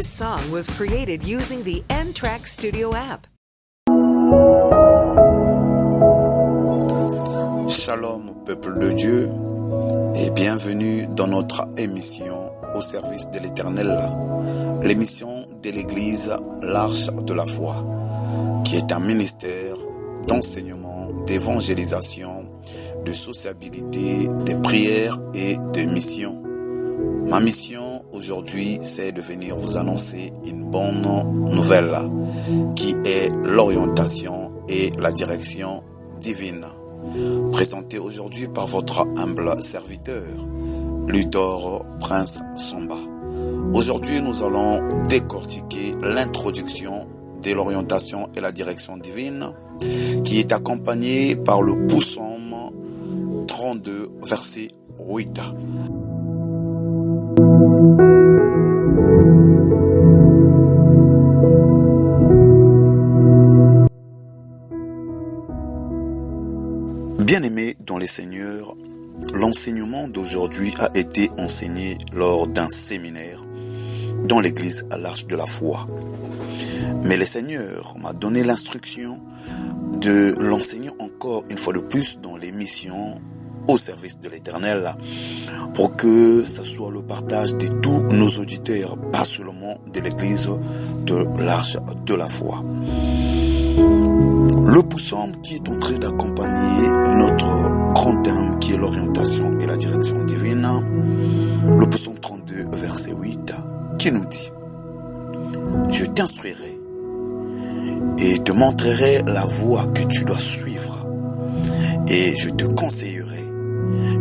This song was created using the N-Track Studio app. Shalom, peuple de Dieu, et bienvenue dans notre émission au service de l'Éternel, l'émission de l'Église L'Arche de la Foi, qui est un ministère d'enseignement, d'évangélisation, de sociabilité, de prière et de mission. Ma mission aujourd'hui, c'est de venir vous annoncer une bonne nouvelle, qui est l'orientation et la direction divine. Présenté aujourd'hui par votre humble serviteur, Luthor Prince Samba. Aujourd'hui, nous allons décortiquer l'introduction de l'orientation et la direction divine, qui est accompagnée par le psaume 32, verset 8. Bien-aimés dans les Seigneurs, l'enseignement d'aujourd'hui a été enseigné lors d'un séminaire dans l'église à l'Arche de la Foi. Mais le Seigneur m'a donné l'instruction de l'enseigner encore une fois de plus dans les missions au service de l'Éternel, pour que ce soit le partage de tous nos auditeurs, pas seulement de l'église de l'Arche de la Foi. Le psaume qui est en train d'accompagner notre grand thème, qui est l'orientation et la direction divine, le psaume 32, verset 8, qui nous dit: je t'instruirai et te montrerai la voie que tu dois suivre, et je te conseillerai,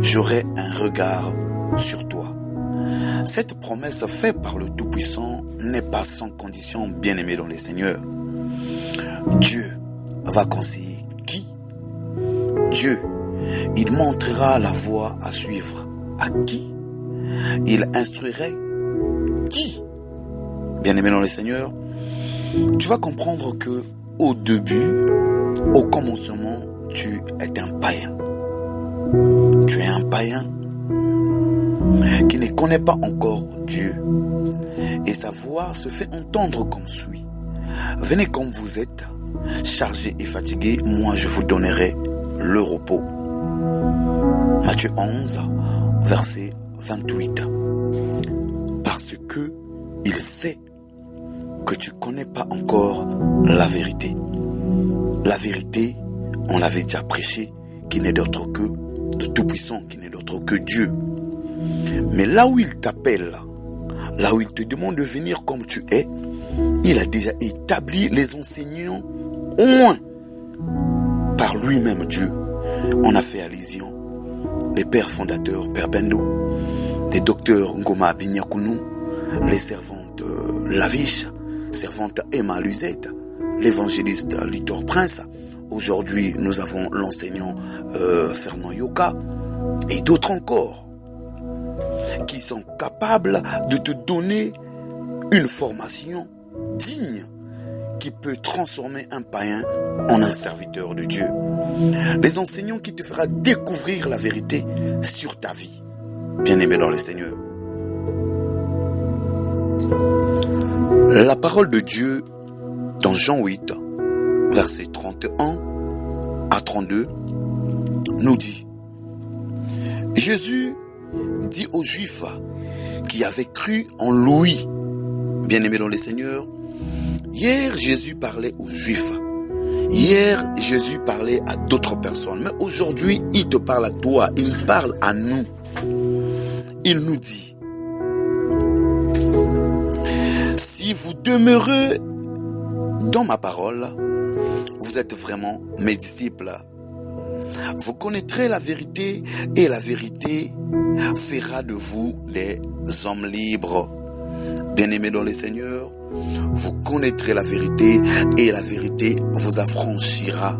j'aurai un regard sur toi. Cette promesse faite par le Tout-Puissant n'est pas sans condition, bien-aimé dans les Seigneurs. Dieu va conseiller qui? Dieu, il montrera la voie à suivre. À qui? Il instruirait qui? Bien-aimé dans le Seigneur, tu vas comprendre que au début, au commencement, tu es un païen. Tu es un païen qui ne connaît pas encore Dieu. Et sa voix se fait entendre comme suit: venez comme vous êtes, chargés et fatigués, moi je vous donnerai le repos. Matthieu 11, verset 28. Parce que il sait que tu ne connais pas encore la vérité. La vérité, on l'avait déjà prêché, qui n'est d'autre que de Tout-Puissant, qui n'est d'autre que Dieu. Mais là où il t'appelle, là où il te demande de venir comme tu es, il a déjà établi les enseignants au moins par lui-même Dieu. On a fait allusion les pères fondateurs, Père Bendo, les docteurs Ngoma Binyakounou, les servantes Laviche, servante Emma Luzette, l'évangéliste Luthor Prince. Aujourd'hui, nous avons l'enseignant Fernand Yoka et d'autres encore qui sont capables de te donner une formation digne qui peut transformer un païen en un serviteur de Dieu. Les enseignants qui te feront découvrir la vérité sur ta vie. Bien-aimé dans le Seigneur. La parole de Dieu dans Jean 8, versets 31 à 32, nous dit: Jésus dit aux Juifs qui avaient cru en lui, bien-aimés dans le Seigneur, hier Jésus parlait aux Juifs, hier Jésus parlait à d'autres personnes, mais aujourd'hui il te parle à toi, il parle à nous. Il nous dit: si vous demeurez dans ma parole, vous êtes vraiment mes disciples. Vous connaîtrez la vérité et la vérité fera de vous des hommes libres. Bien-aimés dans le Seigneur, vous connaîtrez la vérité et la vérité vous affranchira.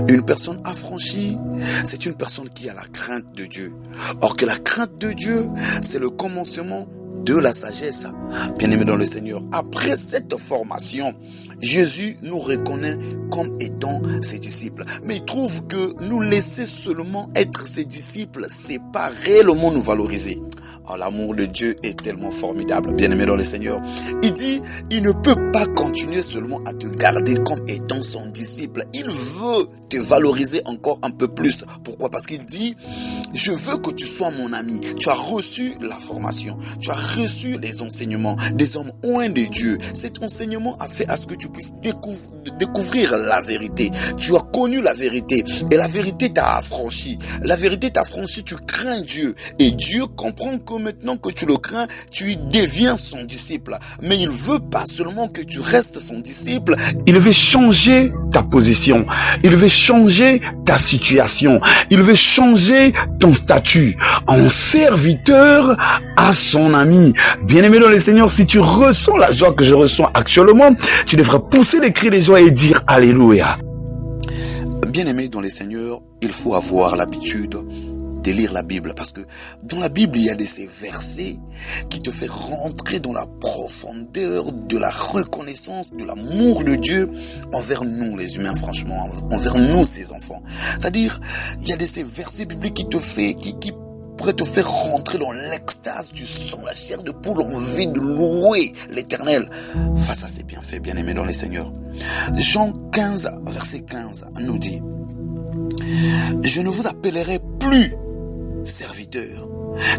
Une personne affranchie, c'est une personne qui a la crainte de Dieu. Or que la crainte de Dieu, c'est le commencement de la sagesse. Bien-aimés dans le Seigneur, après cette formation, Jésus nous reconnaît comme étant ses disciples. Mais il trouve que nous laisser seulement être ses disciples, c'est pas réellement nous valoriser. Oh, l'amour de Dieu est tellement formidable, bien-aimé dans le Seigneur. Il dit, il ne peut pas continuer seulement à te garder comme étant son disciple. Il veut te valoriser encore un peu plus. Pourquoi? Parce qu'il dit, je veux que tu sois mon ami. Tu as reçu la formation. Tu as reçu les enseignements des hommes oints de Dieu. Cet enseignement a fait à ce que tu puisses découvrir la vérité. Tu as connu la vérité et la vérité t'a affranchi. La vérité t'a affranchi, tu crains Dieu. Et Dieu comprend que maintenant que tu le crains, tu deviens son disciple. Mais il veut pas seulement que tu restes son disciple. Il veut changer ta position. Il veut changer ta situation. Il veut changer ton statut en serviteur à son ami. Bien-aimé dans le Seigneur, si tu ressens la joie que je ressens actuellement, tu devrais pousser les cris de joie et dire Alléluia. Bien-aimé dans le Seigneur, il faut avoir l'habitude de lire la Bible, parce que dans la Bible, il y a de ces versets qui te font rentrer dans la profondeur de la reconnaissance, de l'amour de Dieu envers nous les humains, franchement, envers nous ses enfants. C'est-à-dire, il y a de ces versets bibliques qui pourraient te faire rentrer dans l'extase, tu sens la chair de poule, envie de louer l'Éternel face à ses bienfaits, bien-aimés dans les Seigneurs. Jean 15, verset 15, nous dit, je ne vous appellerai plus serviteur,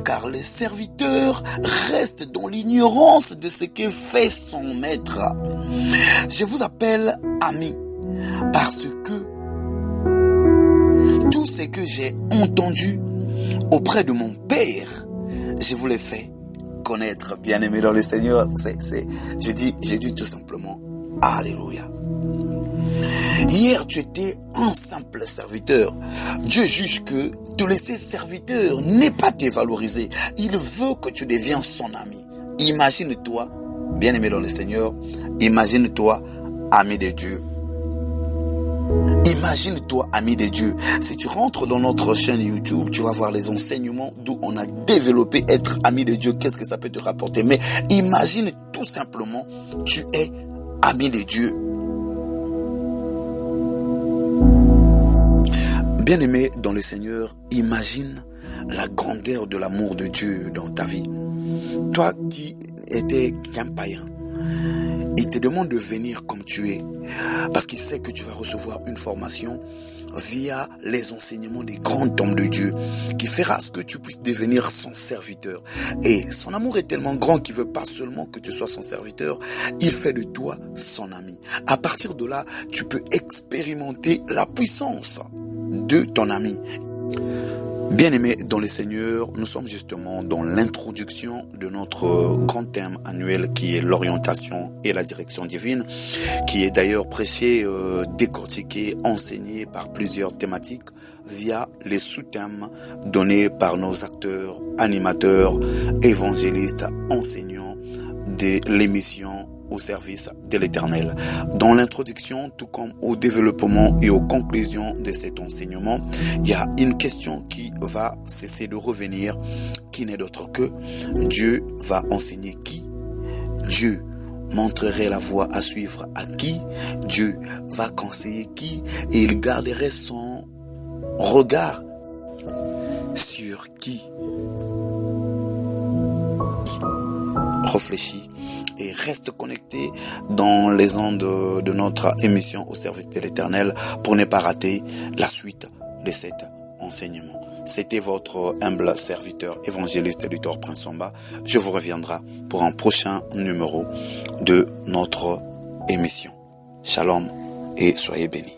car le serviteur reste dans l'ignorance de ce que fait son maître. Je vous appelle ami, parce que tout ce que j'ai entendu auprès de mon Père, je vous l'ai fait connaître. Bien-aimé dans le Seigneur, j'ai dit tout simplement Alléluia. Hier, tu étais un simple serviteur. Dieu juge que te laisser serviteur n'est pas te valoriser. Il veut que tu deviennes son ami. Imagine-toi, bien-aimé dans le Seigneur, imagine-toi ami de Dieu. Imagine-toi ami de Dieu. Si tu rentres dans notre chaîne YouTube, tu vas voir les enseignements d'où on a développé être ami de Dieu. Qu'est-ce que ça peut te rapporter? Mais imagine tout simplement, tu es ami de Dieu. Bien-aimé dans le Seigneur, imagine la grandeur de l'amour de Dieu dans ta vie. Toi qui étais qu'un païen, il te demande de venir comme tu es, parce qu'il sait que tu vas recevoir une formation via les enseignements des grands hommes de Dieu, qui fera ce que tu puisses devenir son serviteur. Et son amour est tellement grand qu'il veut pas seulement que tu sois son serviteur, il fait de toi son ami. À partir de là, tu peux expérimenter la puissance de ton ami. Bien-aimés dans le Seigneur, nous sommes justement dans l'introduction de notre grand thème annuel qui est l'orientation et la direction divine, qui est d'ailleurs prêché, décortiqué, enseigné par plusieurs thématiques via les sous-thèmes donnés par nos acteurs, animateurs, évangélistes, enseignants de l'émission au service de l'Éternel. Dans l'introduction, tout comme au développement et aux conclusions de cet enseignement, il y a une question qui va cesser de revenir, qui n'est d'autre que Dieu va enseigner qui? Dieu montrerait la voie à suivre à qui? Dieu va conseiller qui? Et il garderait son regard sur qui? Réfléchis et reste connecté dans les ondes de notre émission au service de l'Éternel pour ne pas rater la suite de cet enseignement. C'était votre humble serviteur évangéliste Luthor Prince Samba. Je vous reviendrai pour un prochain numéro de notre émission. Shalom et soyez bénis.